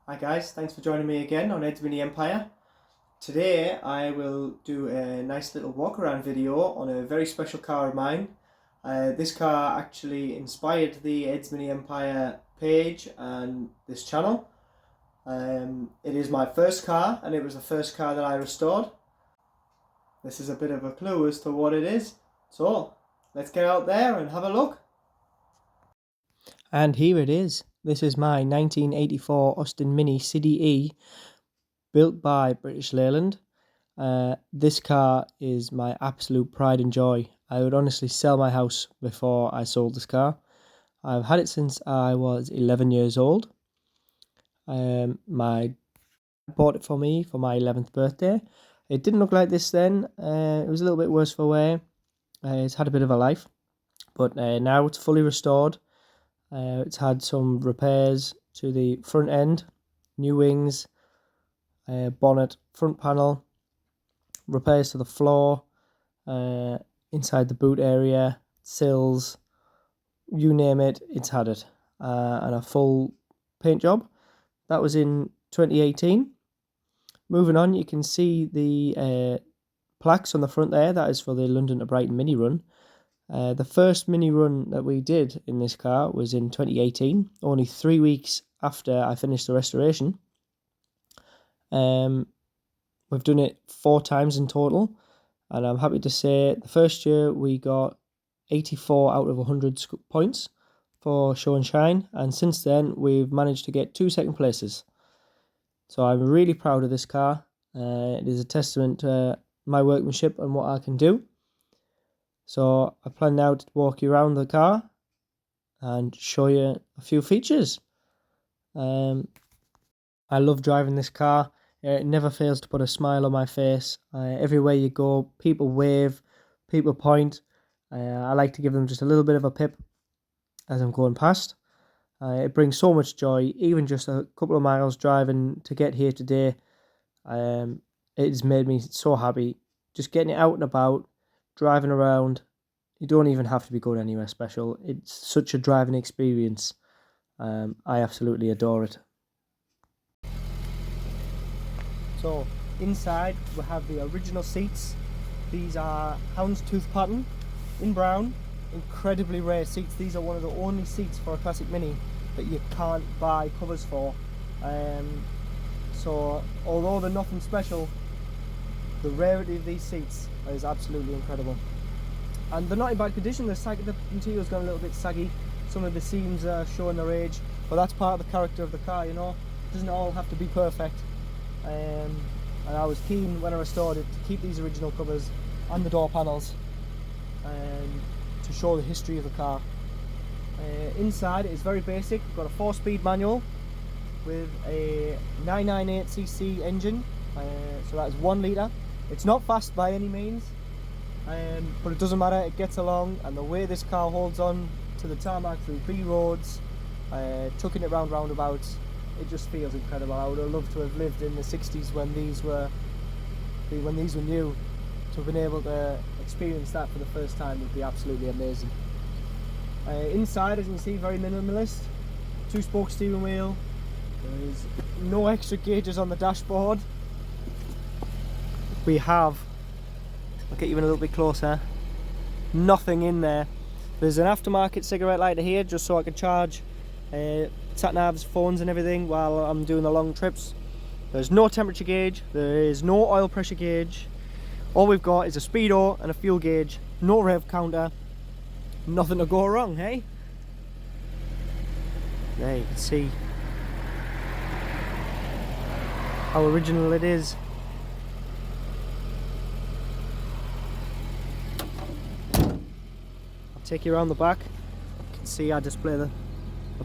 Hi guys, thanks for joining me again on Ed's Mini Empire. Today I will do a nice little walk around video on a very special car of mine. This car actually inspired the Ed's Mini Empire page and this channel. It is my first car and it was the first car that I restored. This is a bit of a clue as to what it is. So let's get out there and have a look. And here it is. This is my 1984 Austin Mini CDE, built by British Leyland. This car is my absolute pride and joy. I would honestly sell my house before I sold this car. I've had it since I was 11 years old. My dad bought it for me for my 11th birthday. It didn't look like this then. It was a little bit worse for wear. It's had a bit of a life, but now it's fully restored. It's had some repairs to the front end, new wings, bonnet, front panel, repairs to the floor, inside the boot area, sills, you name it, it's had it, and a full paint job. That was in 2018. Moving on, you can see the plaques on the front there. That is for the London to Brighton mini run. The first mini run that we did in this car was in 2018, only 3 weeks after I finished the restoration. We've done it 4 times in total, and I'm happy to say the first year we got 84 out of 100 points for show and shine, and since then we've managed to get 2 second places. So I'm really proud of this car. It is a testament to my workmanship and what I can do. So I plan now to walk you around the car and show you a few features. I love driving this car. It never fails to put a smile on my face. Everywhere you go, people wave, people point. I like to give them just a little bit of a pip as I'm going past. It brings so much joy, even just a couple of miles driving to get here today. It has made me so happy. Just getting it out and about, driving around. You don't even have to be going anywhere special. It's such a driving experience. I absolutely adore it. So inside we have the original seats. These are houndstooth pattern in brown. Incredibly rare seats. These are one of the only seats for a classic Mini that you can't buy covers for. So although they're nothing special, the rarity of these seats is absolutely incredible. And they're not in bad condition. The interior's gone a little bit saggy. Some of the seams are showing their age, but that's part of the character of the car, you know. It doesn't all have to be perfect. And I was keen when I restored it to keep these original covers and the door panels and to show the history of the car. Inside it is very basic. We've got a 4-speed manual with a 998cc engine. So that is 1 litre. It's not fast by any means, but it doesn't matter, it gets along, and the way this car holds on to the tarmac through B roads, chucking it round roundabouts, it just feels incredible. I would have loved to have lived in the 60s when these were new. To have been able to experience that for the first time would be absolutely amazing. Inside, as you can see, very minimalist. 2-spoke steering wheel. There is no extra gauges on the dashboard. We have, I'll get you in a little bit closer, nothing in there. There's an aftermarket cigarette lighter here just so I can charge sat-navs, phones and everything while I'm doing the long trips. There's no temperature gauge, there is no oil pressure gauge. All we've got is a speedo and a fuel gauge, no rev counter, nothing to go wrong, hey? There you can see how original it is. Take you around the back. You can see I display the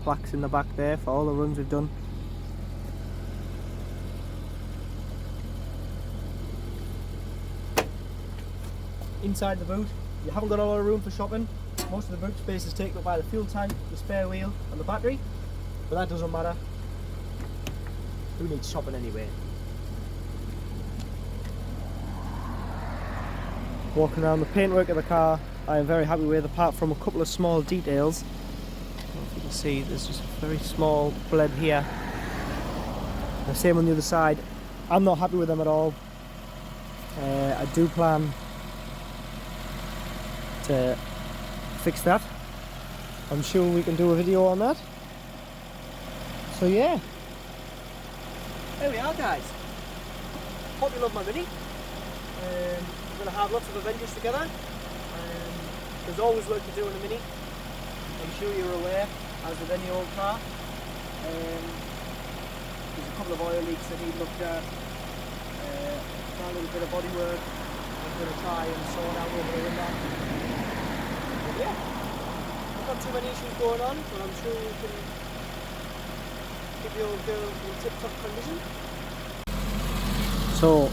plaques in the back there for all the runs we've done. Inside the boot, you haven't got a lot of room for shopping. Most of the boot space is taken up by the fuel tank, the spare wheel and the battery, but that doesn't matter. Who needs shopping anyway? Walking around the paintwork of the car, I am very happy with, apart from a couple of small details. I don't know if you can see, there's just a very small bleb here. The same on the other side. I'm not happy with them at all. I do plan to fix that. I'm sure we can do a video on that. So yeah, there we are, guys. Hope you love my Mini. We're going to have lots of adventures together. There's always work to do in a Mini. I'm sure you're aware, as with any old car. There's a couple of oil leaks that need looked at. A little bit of body work I'm going to try and sort out over the window. But yeah, not too many issues going on, but I'm sure you can keep your girl in tip-top condition. So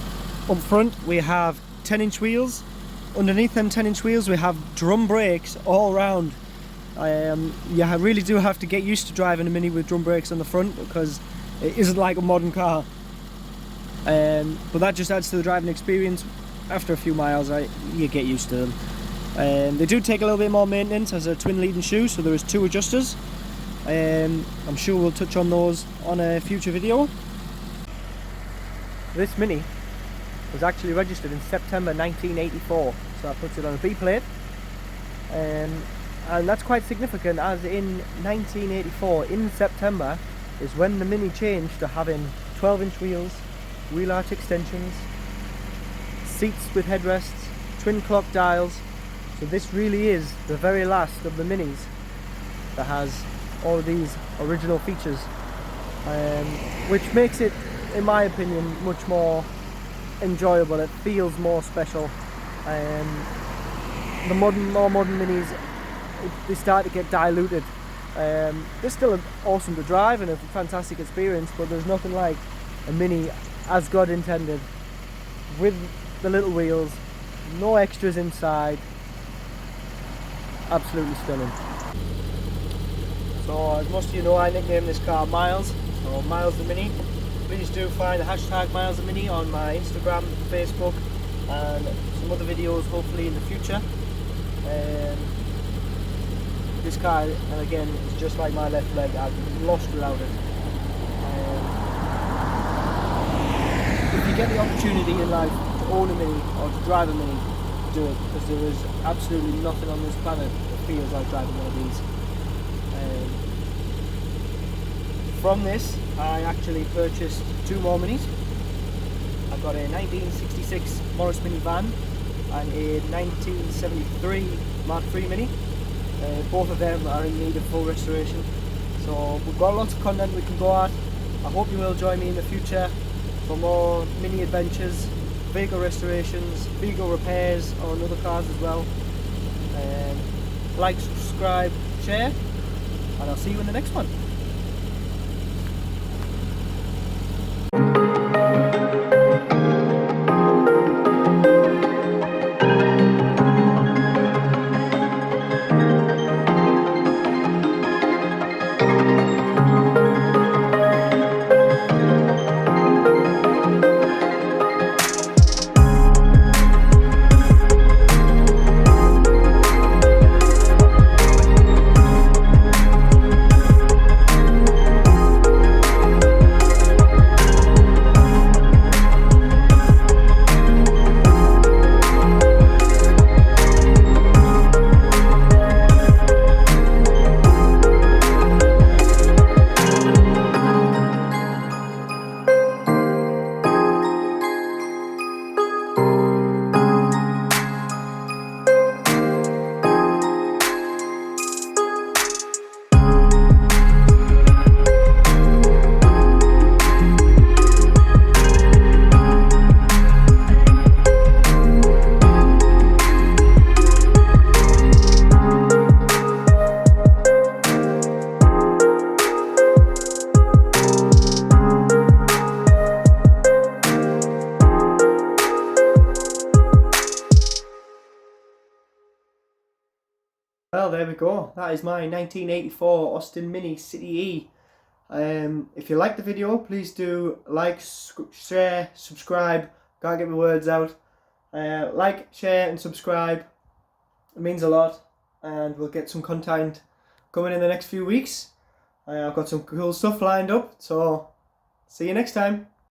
up front we have 10-inch wheels. Underneath them 10-inch wheels we have drum brakes all round. You really do have to get used to driving a Mini with drum brakes on the front, because it isn't like a modern car. But that just adds to the driving experience. After a few miles you get used to them. They do take a little bit more maintenance as a twin leading shoe, so there is 2 adjusters. I'm sure we'll touch on those on a future video. This Mini was actually registered in September 1984, so that puts it on a B plate. And that's quite significant, as in 1984, in September, is when the Mini changed to having 12-inch wheels, wheel arch extensions, seats with headrests, twin clock dials. So this really is the very last of the Minis that has all of these original features, which makes it, in my opinion, much more enjoyable. It feels more special. The more modern Minis, they start to get diluted. They're still awesome to drive and a fantastic experience, but there's nothing like a Mini as God intended, with the little wheels, no extras inside. Absolutely stunning. So as most of you know, I nicknamed this car Miles, so Miles the Mini. Please do find the hashtag Miles the Mini on my Instagram, Facebook, and some other videos hopefully in the future. This car, and again, is just like my left leg. I've lost without it. If you get the opportunity in life to own a Mini or to drive a Mini, do it, because there is absolutely nothing on this planet that feels like driving one of these. From this, I actually purchased 2 more Minis. I've got a 1966 Morris Mini van and a 1973 Mark III Mini. Both of them are in need of full restoration. So we've got lots of content we can go at. I hope you will join me in the future for more Mini adventures, vehicle restorations, vehicle repairs on other cars as well. Like, subscribe, share, and I'll see you in the next one. Well, there we go. That is my 1984 Austin Mini City E. If you like the video, please do like, share, subscribe. Gotta get my words out. Like, share and subscribe. It means a lot, and we'll get some content coming in the next few weeks. I've got some cool stuff lined up, so See you next time.